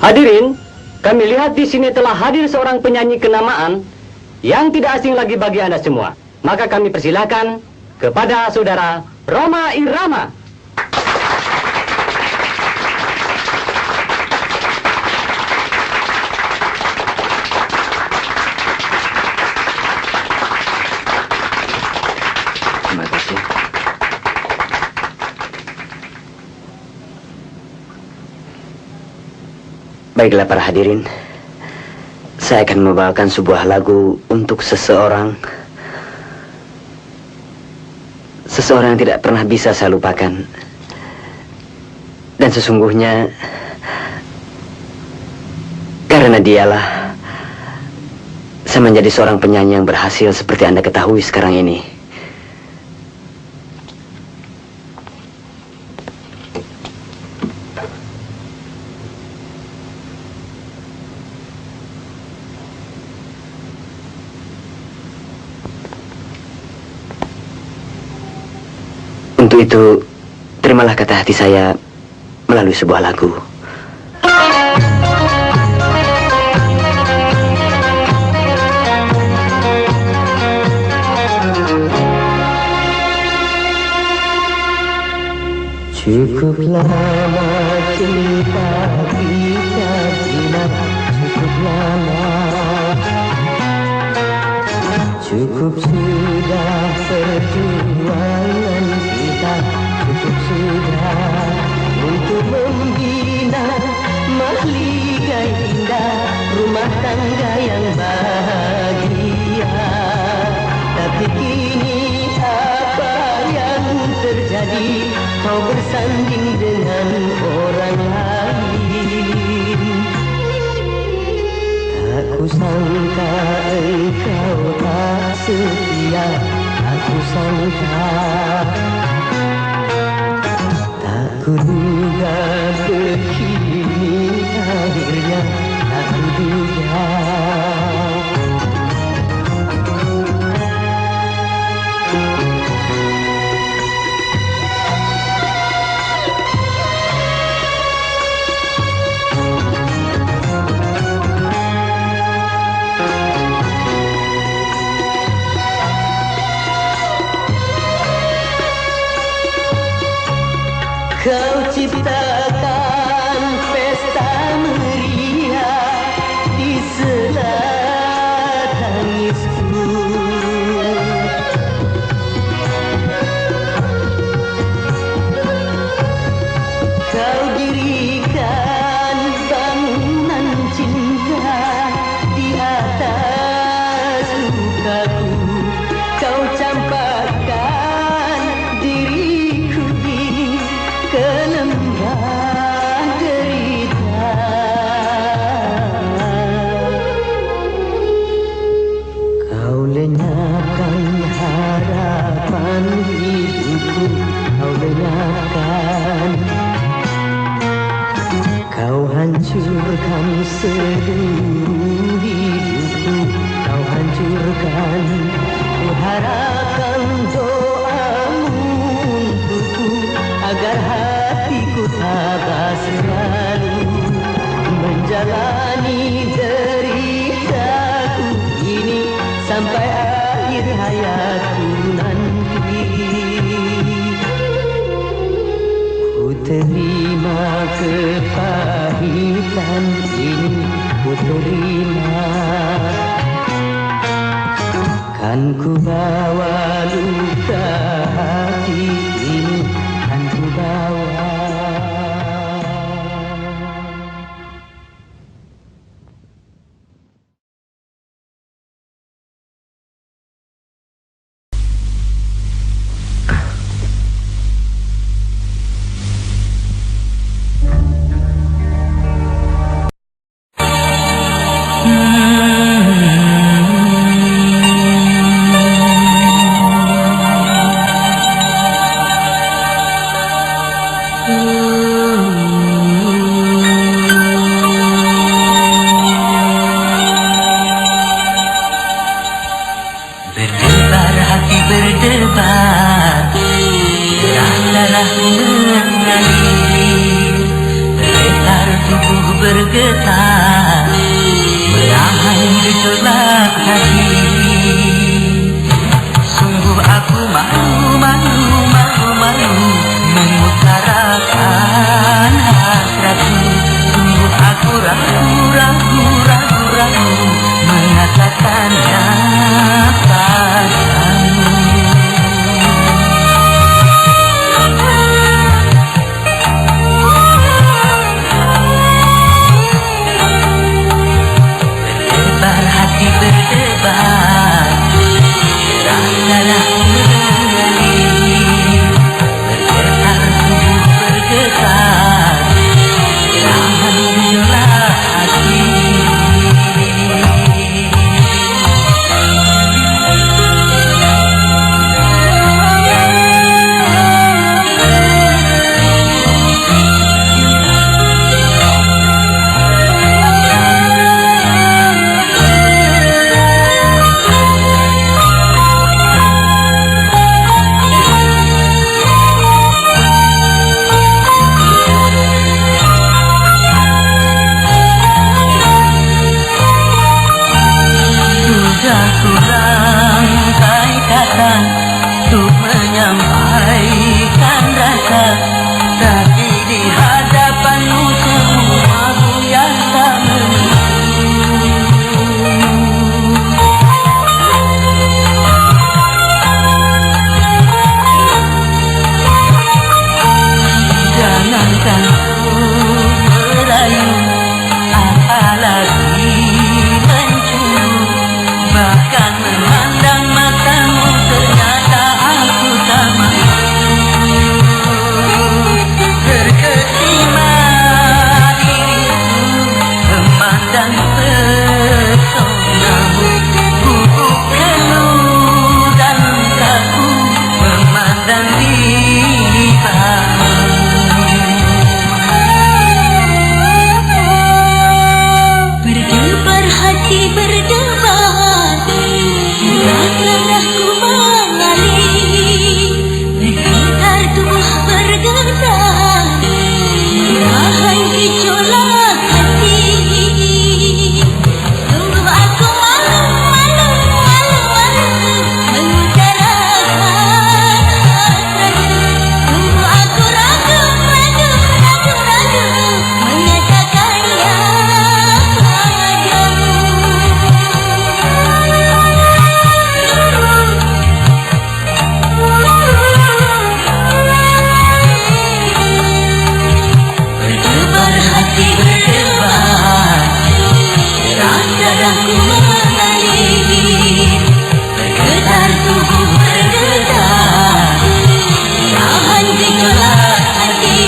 Hadirin, kami lihat di sini telah hadir seorang penyanyi kenamaan yang tidak asing lagi bagi Anda semua. Maka kami persilakan kepada saudara Rhoma Irama. Terima kasih. Baiklah para hadirin, saya akan membawakan sebuah lagu untuk seseorang yang tidak pernah bisa saya lupakan. Dan sesungguhnya karena dialah saya menjadi seorang penyanyi yang berhasil seperti Anda ketahui sekarang ini. Untuk itu, terimalah kata hati saya melalui sebuah lagu. Cukup lama cinta kita bina, cukup lama. Cukup sudah perjuangan kita, cukup sudah untuk membina mahligai indah rumah tangga yang bahagia. Tapi kini apa yang terjadi? Kau bersanding dengan orang lain. Tak kusangka engkau tak setia, tak kusangka. Tak kuduga begini akhirnya, tak kuduga. Kau ciptakan pesta meriah di sela tangisku. Kau dirikan bangunan cinta di atas lukaku. Kau campakkan diriku ini ke lembah derita. Kau lenyapkan harapan hidupku, kau lenyapkan. Kau hancurkan seluruh hidupku, kau hancurkan. Ku harapkan doamu untukku agar hatiku tabah selalu menjalani deritaku ini sampai akhir hayatku nanti. Ku terima kepahitan ini, ku terima. Kan ku bawa luka hati ini, kan ku bawa. bergetar menahan gejolak hati. Sungguh aku malu mengutarakan hasratku. Sungguh aku ragu mengatakannya padamu. Berdebar hati berdebar, rasa mengalir, bergetar tubuh bergetar, tahan gejolak hati. Sudah kurangkai kata untuk menyampaikan rasa, tapi di hadapanmu semua biasa jangankan merayu, apalagi bahkan memandang matamu ternyata aku tak mampu. Terkesima diriku memandang personamu, bubuk keluh dan kaku memandang dibamu. Berdebar hati berdebar, darahku mengalir, bergetar tubuh bergetar, tahan gejolak hati. Sungguh aku malu mengutarakan hasratku. Sungguh aku ragu mengatakannya padamu. Berdebar hati berdebar, rasa darahku mengalir, bergetar tubuh bergetar, tahan gejolak hati.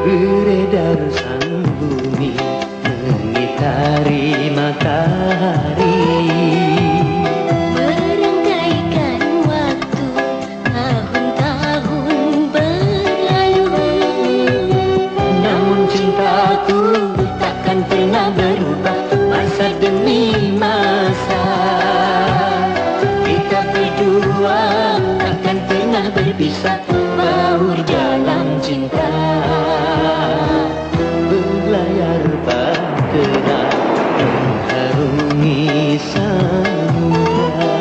Beredar sang bumi mengitari matahari, merangkaikan waktu tahun-tahun berlalu. namun cintaku takkan pernah berubah masa demi masa. Kita berdua takkan pernah berpisah, baur dalam cinta. Berlayar bahtera mengharungi samudra,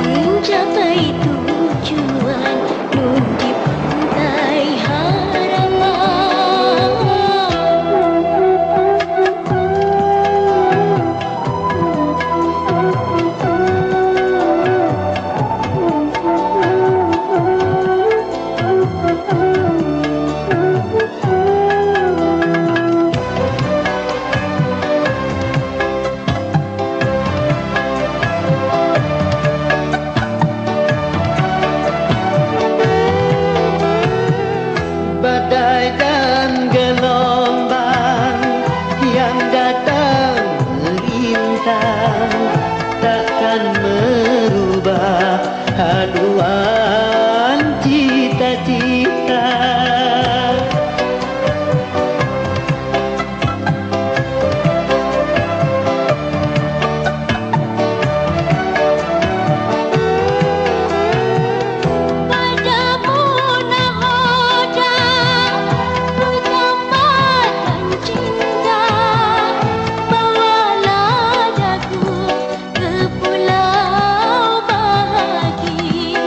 Mencapai tujuan nun di pantai haraman. merubah haluan cita-cita. Padamu nahoda ku tambahkan cinta, bawalah aku ke pulau bahagia.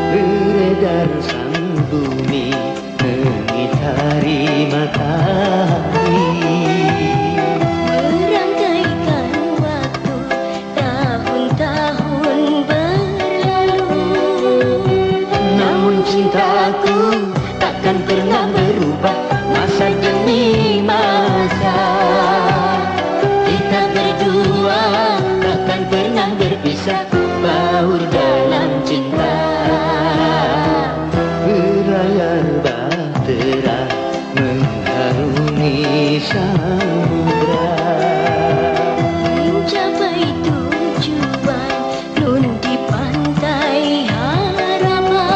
Beredar sang bumi mengitari matahari. Merangkaikan waktu tahun-tahun berlalu, Namun cintaku takkan pernah berubah masa demi masa. Kita berdua takkan pernah berpisah, baur dalam cinta. Berlayar bahtera mengharungi samudra. mencapai tujuan nun di pantai harapan.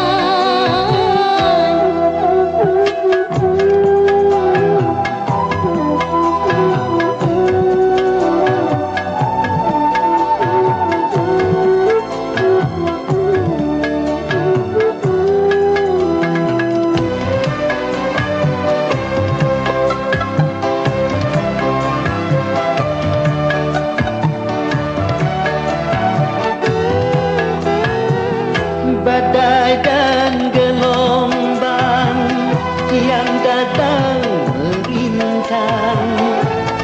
Badai dan gelombang yang datang merintang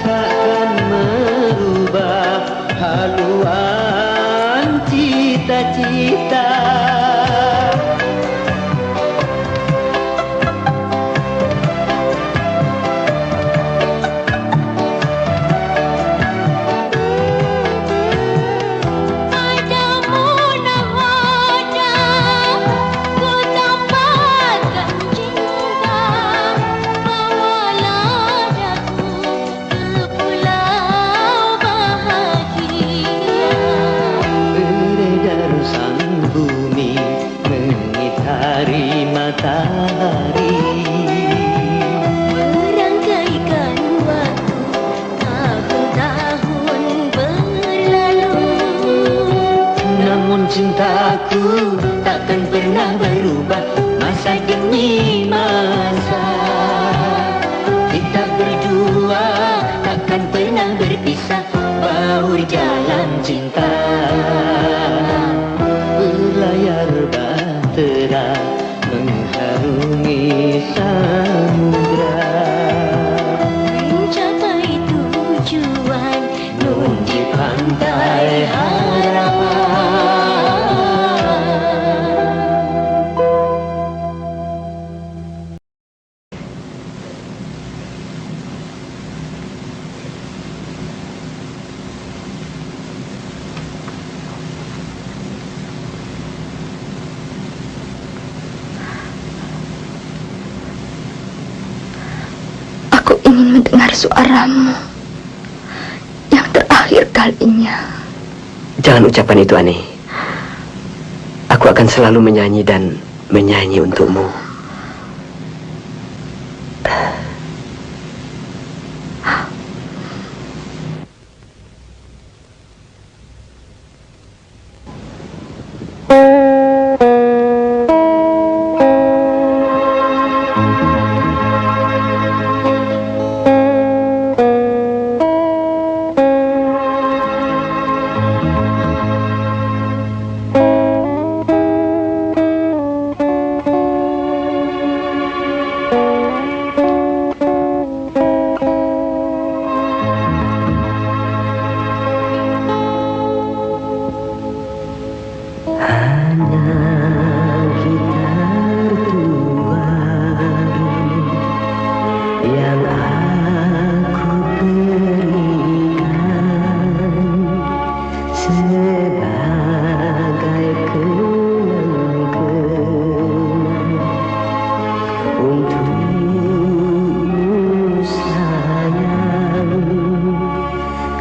takkan merubah haluan cita-cita. Padamu nahoda ku tambahkan cinta, bawalah aku ke pulau bahagia. Beredar sang bumi mengitari matahari. Merangkaikan waktu tahun-tahun berlalu, Namun cintaku takkan pernah berubah masa demi masa. Kita berdua takkan pernah berpisah, baur jalan cinta. Berlayar bahtera mengharungi samudra. mencapai tujuan nun di pantai harapan. Aku ingin mendengar suaramu yang terakhir kalinya. Jangan ucapan itu, Ani. Aku akan selalu menyanyi dan menyanyi untukmu.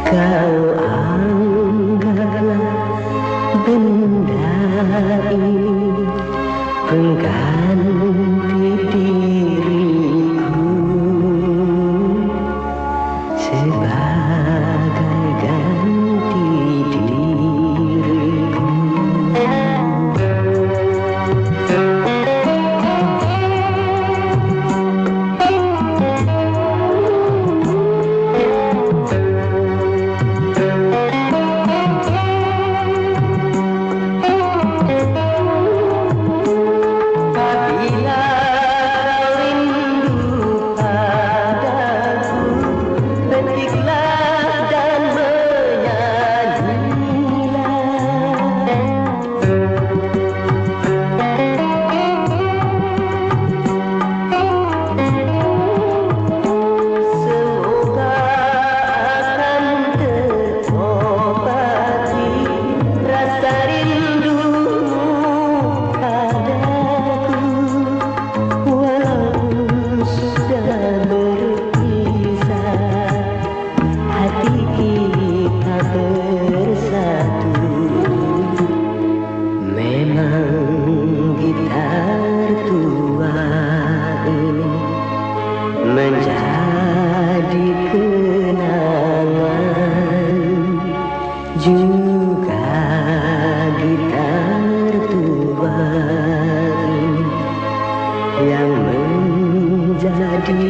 Kau anggaplah ini pengganti diriku sebagai ganti diriku. Menjadi kenangan juga gitar tua yang menjadi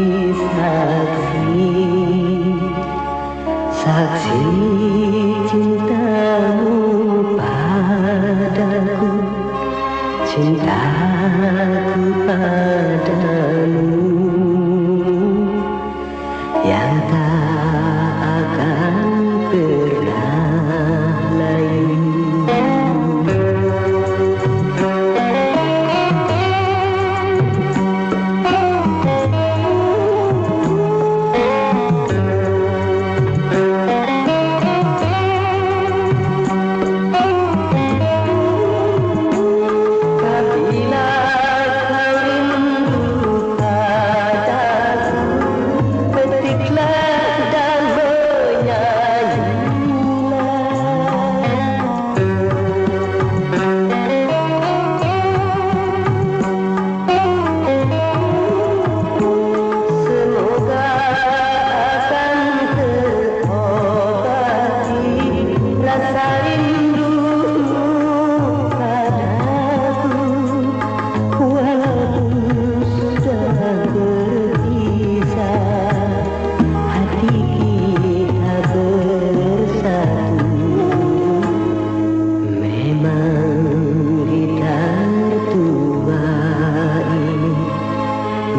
saksi cintamu padaku, cintaku padamu yang tak akan pernah layu.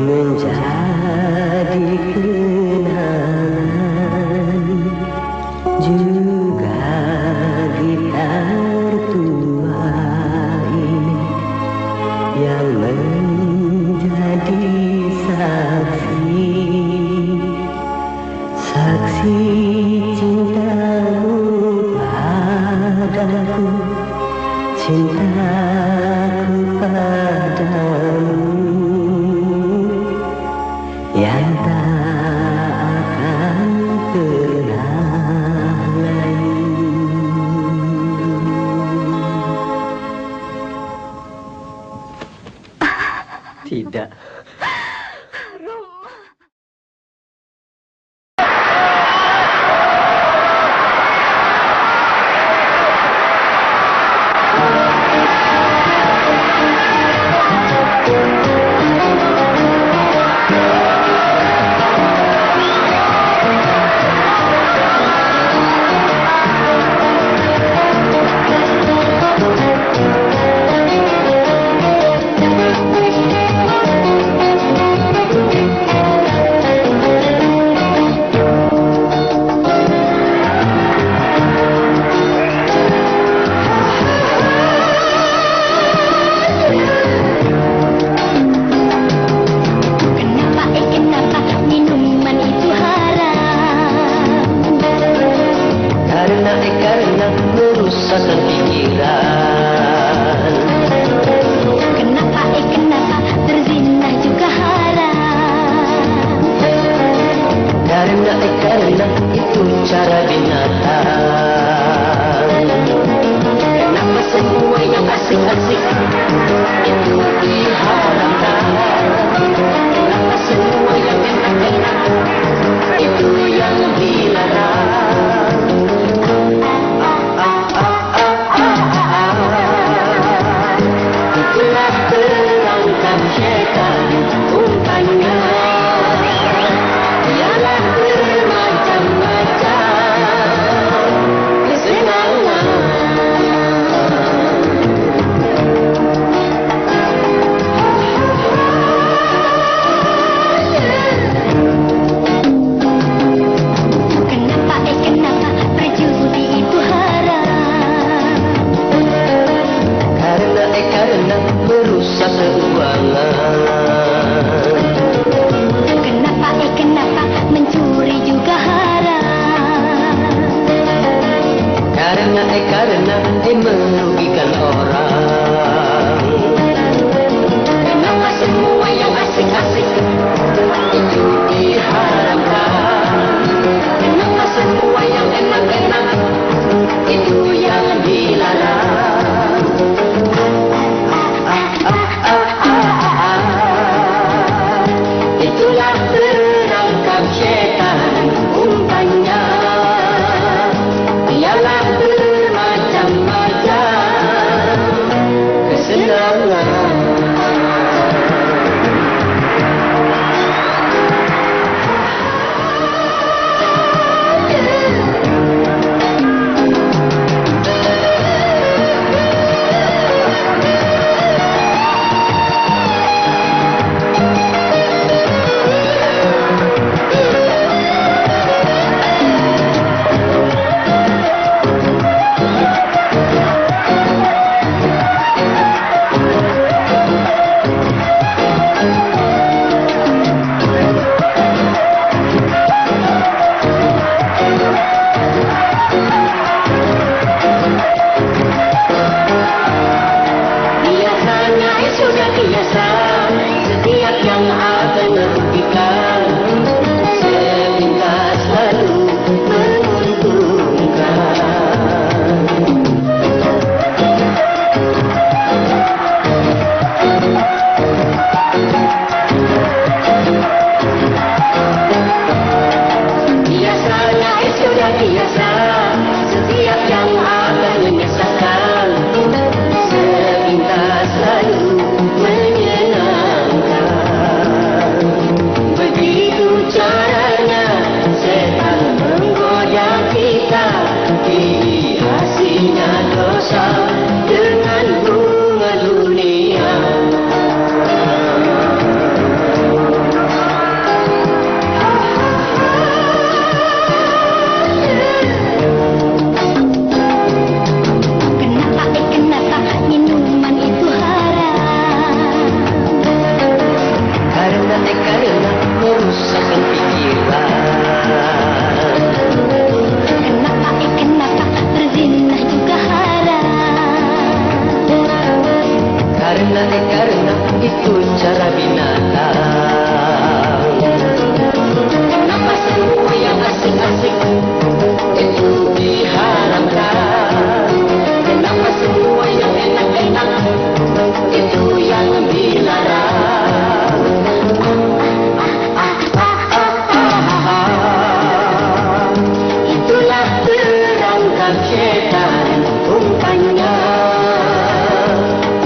Menjadi kenangan juga gitar tua ini yang menjadi saksi cintamu padaku, cintaku padamu yang tak akan pernah layu. Tidak. asik-asik itu diharamkan. Kenapa semua yang enak-enak itu yang dilarang? Itulah perangkap syaitan umpannya. Ialah bermacam-macam kesenangan. Kenapa berjudi itu haram? Karena merusak keuangan. Kenapa mencuri juga haram? Karena merugikan orang. Kenapa semua yang asik-asik Itu diharamkan. Kenapa semua yang enak-enak Itu yang dilarang. Itulah perangkap syaitan umpannya. Ialah bermacam-macam kesenangan. Biasanya sudah biasa, setiap yang akan merugikan sepintas lalu menguntungkan. Biasanya sudah biasa, setiap yang akan menyesatkan sepintas lalu menyenangkan. Begitu caranya setan menggoda kita, dihiasinya dosa dengan bunga dunia. Kenapa minuman itu haram? Karena merusakkan pikiran. Kenapa berzinah juga haram? Karena itu cara binatang. Kenapa semua yang asik-asik Itu diharamkan. Kenapa semua yang enak-enak Itu yang dilarang. Itulah perangkap syaitan umpannya.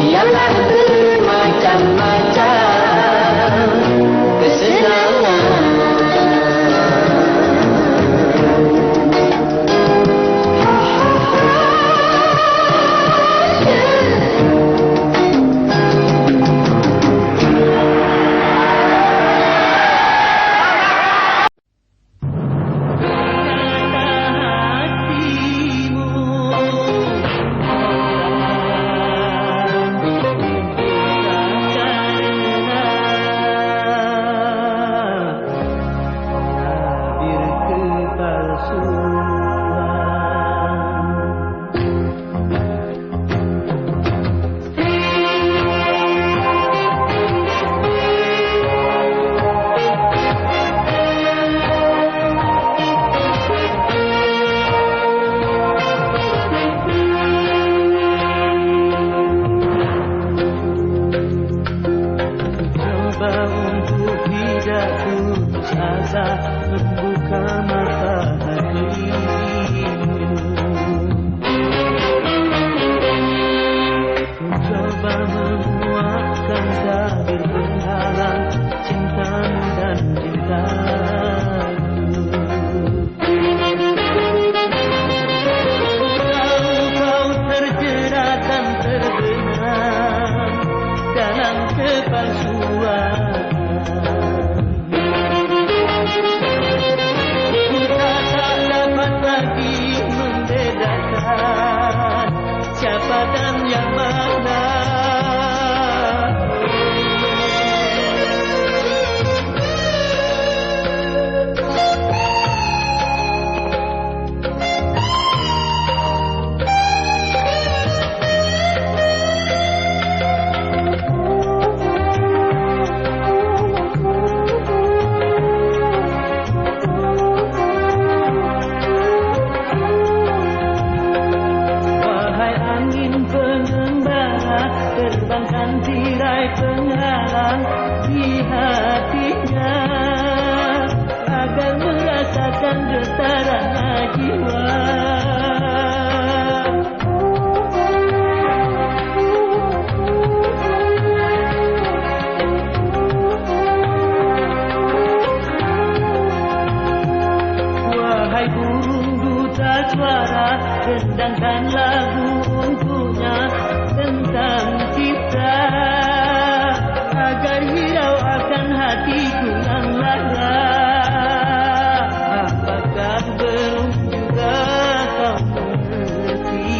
Ialah bermacam-macam kesenangan. kepalsuan. Kita tak dapat lagi membedakan siapa dan yang mana. Terbangkan tirai penghalang di hatinya agar merasakan getaran jiwa. Wahai burung duta suara, rendangkan lagu untuknya tentang kita agar hirau akan hatiku yang lara. Apakah belum juga kau mengerti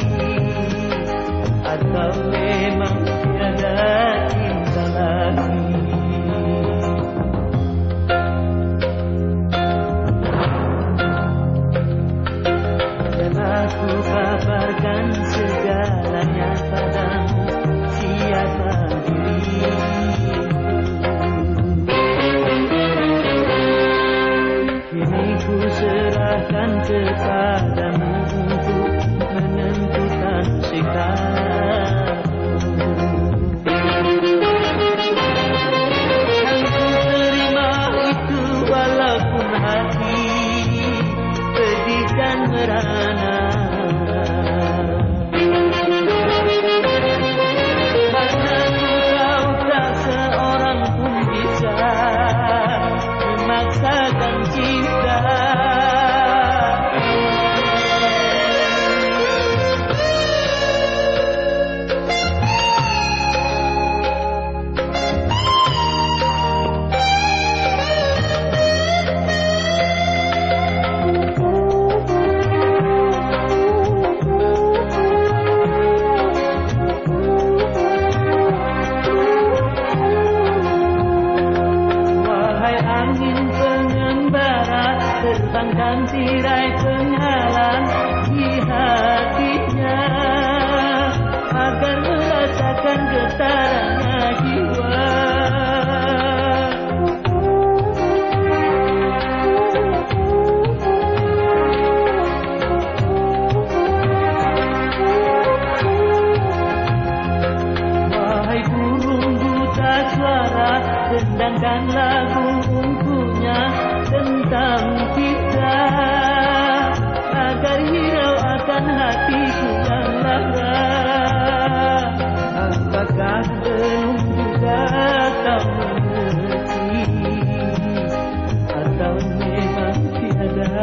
atau memang tiada cinta lagi? Dan aku kabarkan segalanya padamu, siapa dirimu. Kini ku serahkan kepadamu untuk menentukan sikapmu. Yang ku terima itu walaupun hati pedih dan merana. Karena ku tahu tak seorang pun bisa memaksakan cinta. Terbangkan tirai penghalang di hatinya agar merasakan getaran jiwa. Wahai burung duta suara, rendangkan lagu untuknya tentang kita agar hirau akan hatiku yang lara. Apakah belum juga kau mengerti atau memang tiada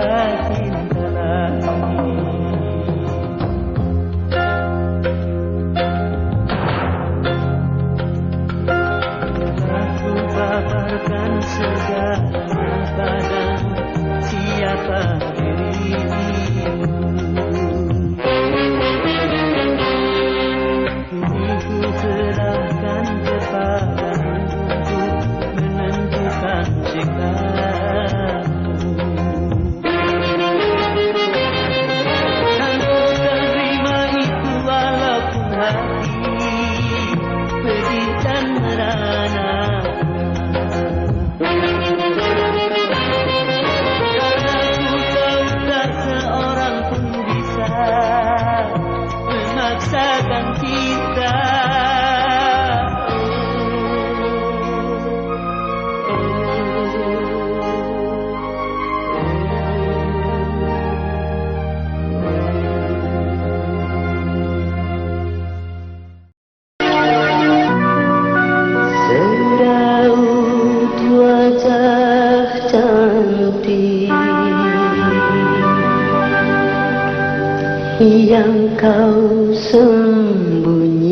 cinta lagi? Aku paparkan segalanya padamu, siapa dirimu. Kini ku serahkan kepadamu untuk menentukan sikapmu. Kan ku terima itu walaupun hati pedih dan merana. Memaksakan cinta. Seraut wajah cantik yang kau sembunyikan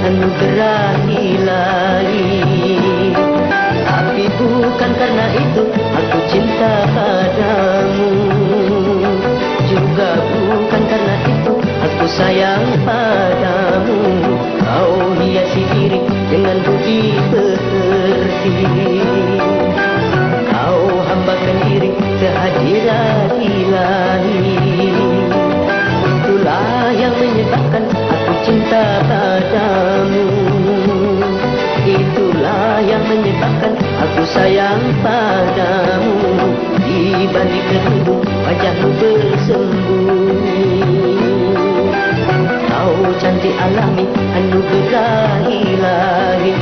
anugerah ilahi. Tapi bukan karena itu aku cinta padamu, juga bukan karena itu aku sayang padamu. Kau hiasi diri dengan budi pekerti, kau hambakan diri kehadiran ilahi. Itulah yang menyebabkan aku cinta padamu, itulah yang menyebabkan aku sayang padamu. Di balik kerudung wajahmu bersembunyi, kau cantik alami anugerah ilahi.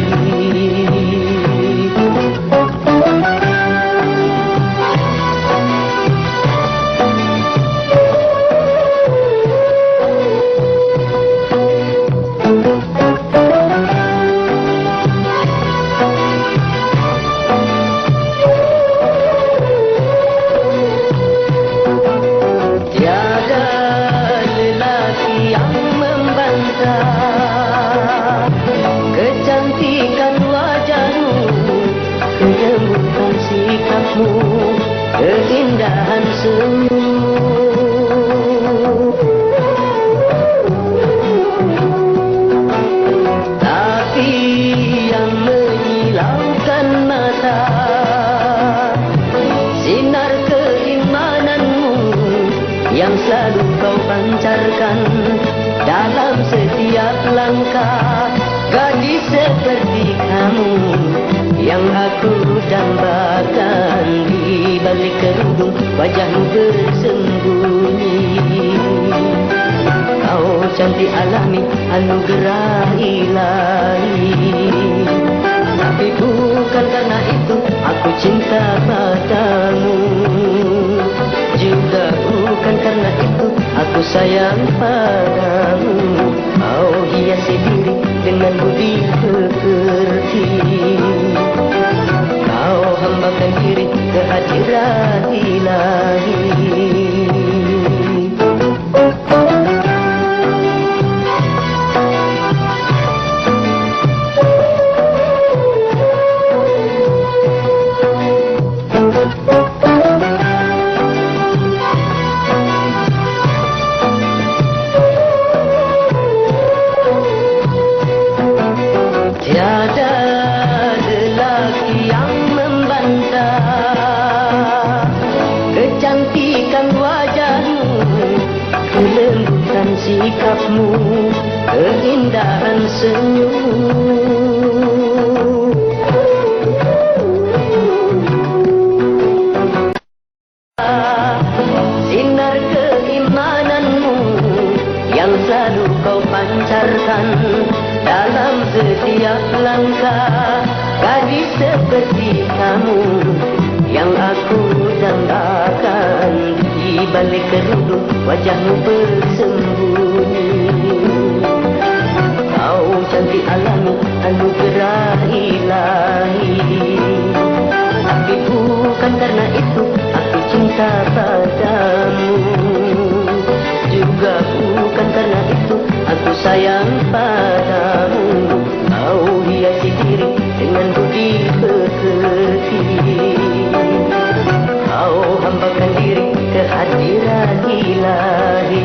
Keindahan senyum, tapi yang menyilaukan mata sinar keimananmu yang selalu kau pancarkan dalam setiap langkah. Gadis seperti kamu yang aku dambakan, di balik kerudung wajahmu bersembunyi. Kau cantik alami anugerah ilahi. Tapi bukan karena itu aku cinta padamu, juga bukan karena itu aku sayang padamu. Kau hiasi diri dengan budi pekerti, kau hambakan diri kehadiran ilahi. Tiada lelaki yang membantah kecantikan wajahmu, kelembutan sikapmu, keindahan senyum. Sinar keimananmu yang selalu kau pancarkan dalam setiap langkah. Gadis seperti kamu yang aku dambakan, di balik kerudung wajahmu bersembunyi. Kau cantik alami anugerah ilahi. Tapi bukan karena itu aku cinta padamu, juga bukan karena itu aku sayang padamu. Kau hiasi diri dengan budi pekerti, kau hambakan diri kehadiran ilahi.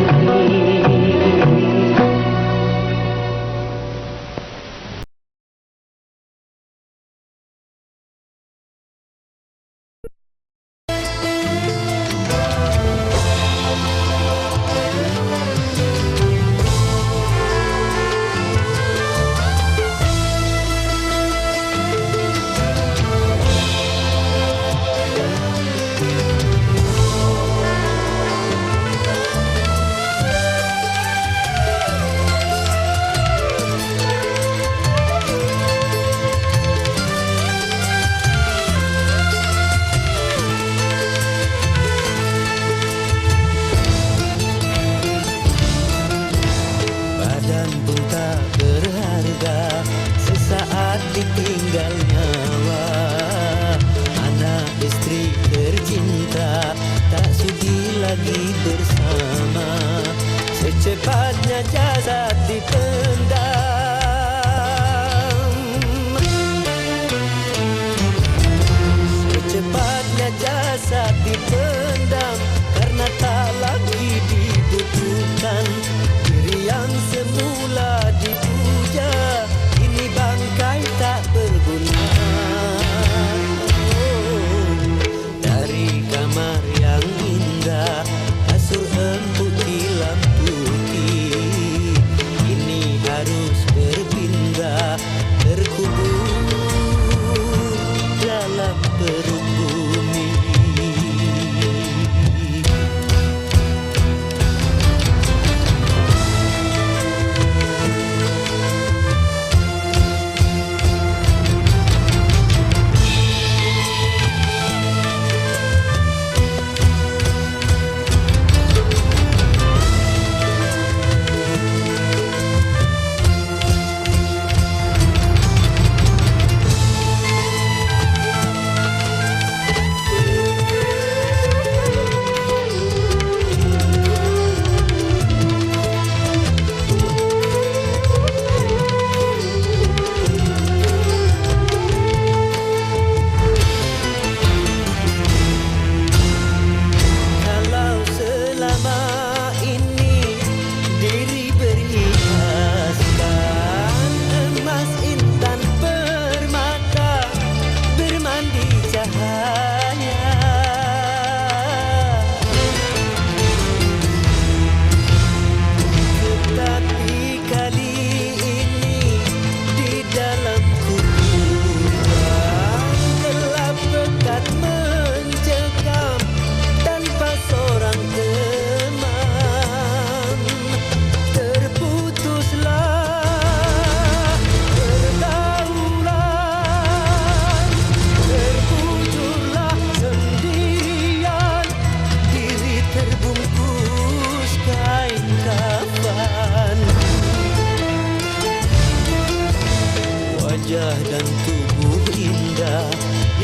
dan tubuh indah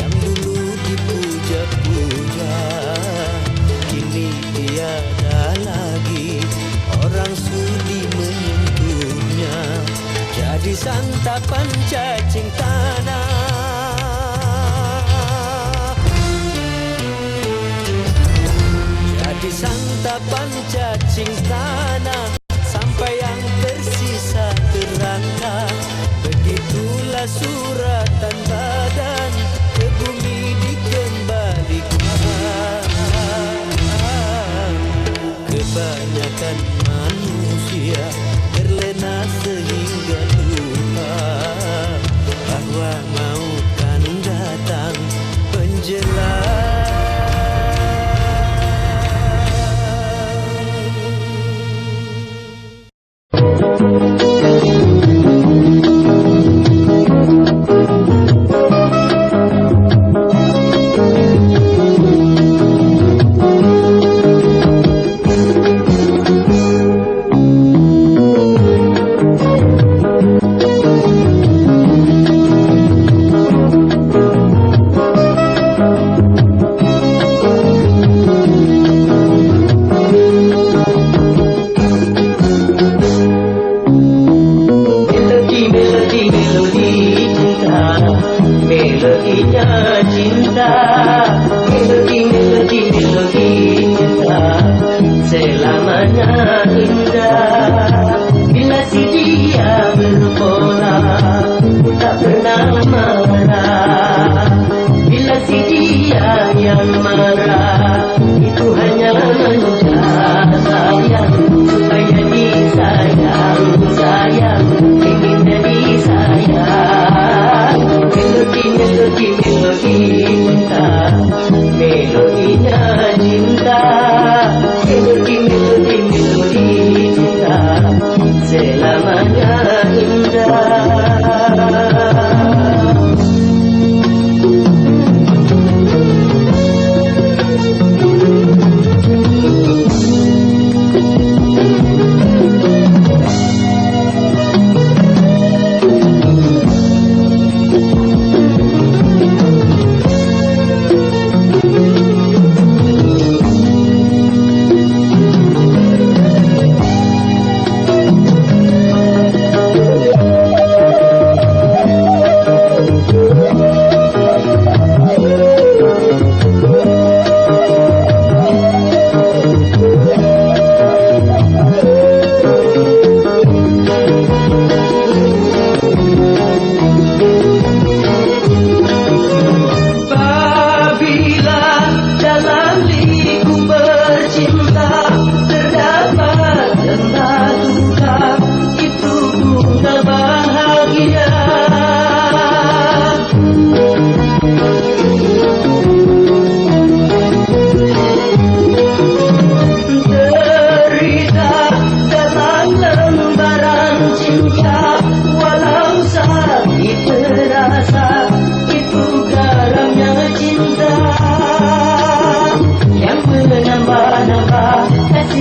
yang dulu dipuja-puja, kini tiada lagi orang sudi menyentuhnya. Jadi santapan cacing tanah, jadi santapan cacing tanah, sampai yang tersisa terangka. Begitulah suratan badan ke bumi dikembalikan. Kebanyakan manusia terlena sehingga lupa bahwa maut kan datang menjelang.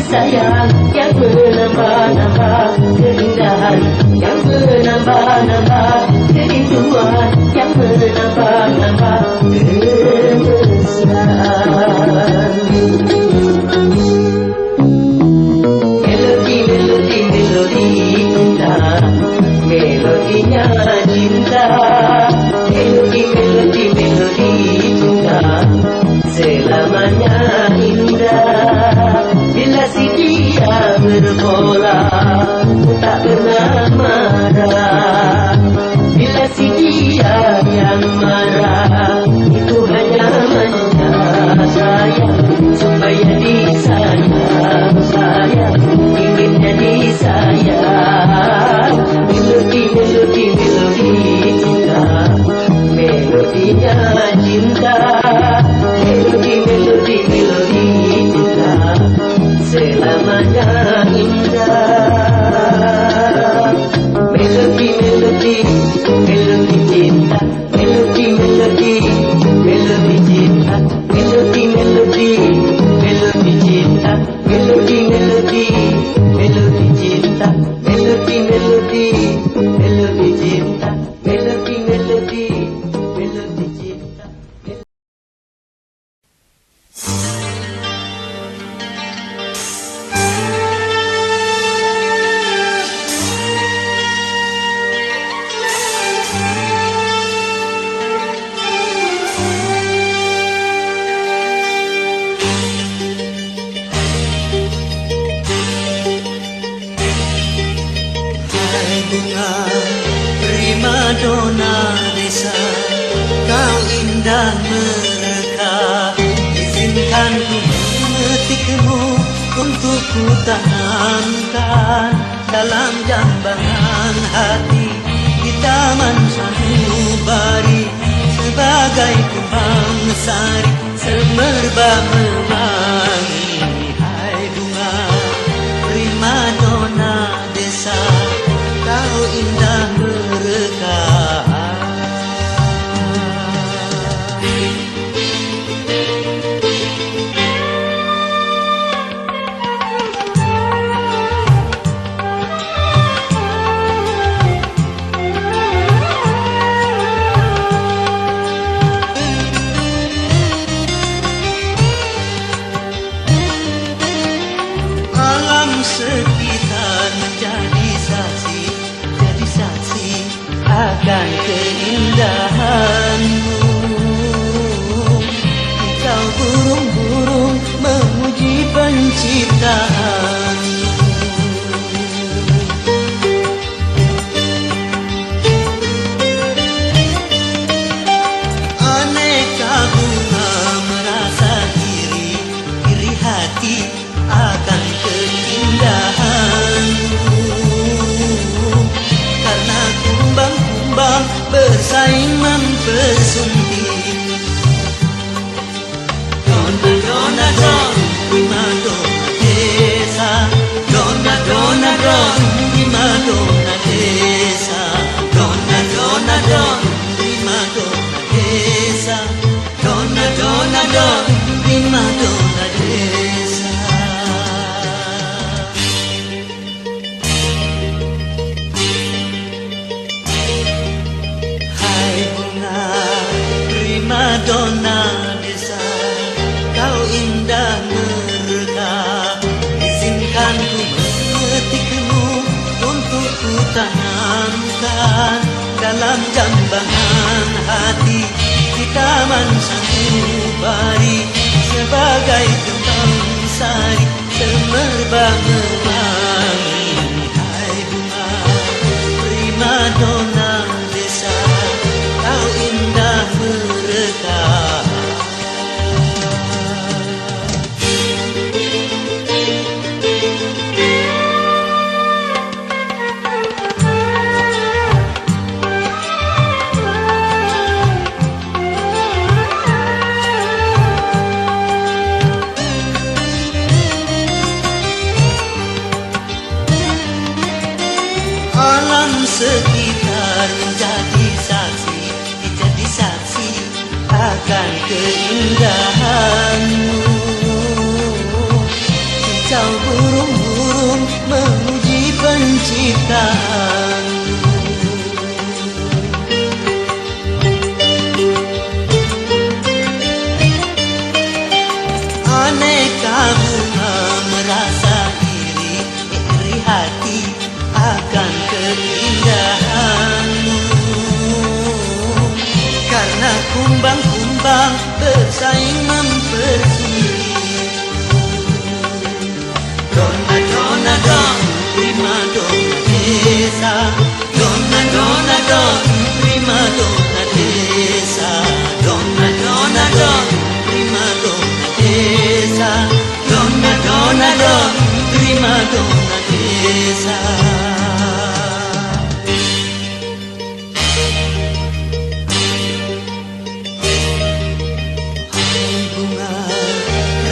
sayang yang menambah-nambah keindahan, yang menambah-nambah kerinduan, yang menambah-nambah kemesraan. Melodi-melodi cinta, melodinya cinta, melodi-melodi cinta, selamanya indah. Bila si dia berbola, tak pernah marah. Bila si dia yang marah, itu hanya manja sayang, supaya disayang sayang, inginnya disayang. Melodi-melodi cinta, melodinya cinta, melodi-melodi cinta, selamanya indah. dona desa, kau indah mereka. Izinkan ku memetikmu untuk ku tanamkan dalam jambangan hati di taman sanubari, sebagai kembang sari semerbak mewangi. Hai bunga primadona desa, kau indah mereka. Sekitar menjadi saksi, jadi saksi akan keindahanmu. Kicau burung-burung memuji penciptaanmu. Aneka bunga merasa iri hati akan keindahanmu, karena kumbang-kumbang bersaing mempesona. Dona dona don, primadona desa. Dona dona don, primadona desa. Dona dona don, primadona desa. Dona dona don, primadona desa. Primadona desa, kau indah mereka. Izinkan ku memetikmu untuk ku tanamkan dalam jambangan hati di taman sanubari, sebagai kembang sari semerbak mewangi. Hai bunga primadona desa, kau indah mereka. Alam sekitar menjadi saksi, jadi saksi akan keindahanmu. Kicau burung-burung memuji penciptaanmu. Aneka bunga merasa iri hati akan keindahanmu, karena kumbang-kumbang bersaing mempersuni. Dona dona don, primadona desa. Dona dona don, primadona desa. Dona dona don, primadona desa. Dona dona don, primadona desa.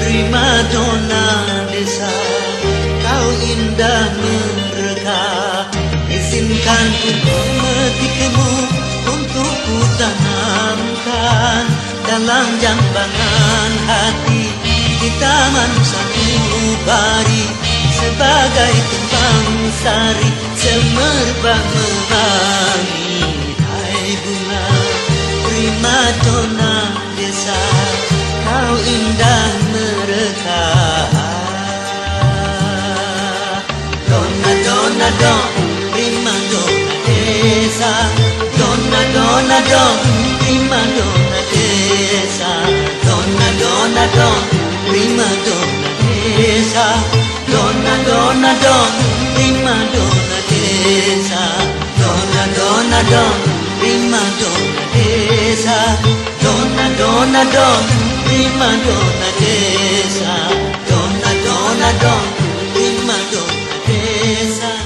Primadona desa, kau indah mereka. Izinkan ku memetikmu untuk ku tanamkan dalam jambangan hati di taman sanubari, sebagai kembang sari semerbak mewangi. Hai bunga primadona desa, kau indah mereka. Dona dona don, primadona desa. Dona dona don, primadona desa. Dona dona don, primadona desa. Dona dona don, primadona desa. Dona dona don, prima donna desa, donna donna donna, prima donna desa, donna donna donna, prima donna desa.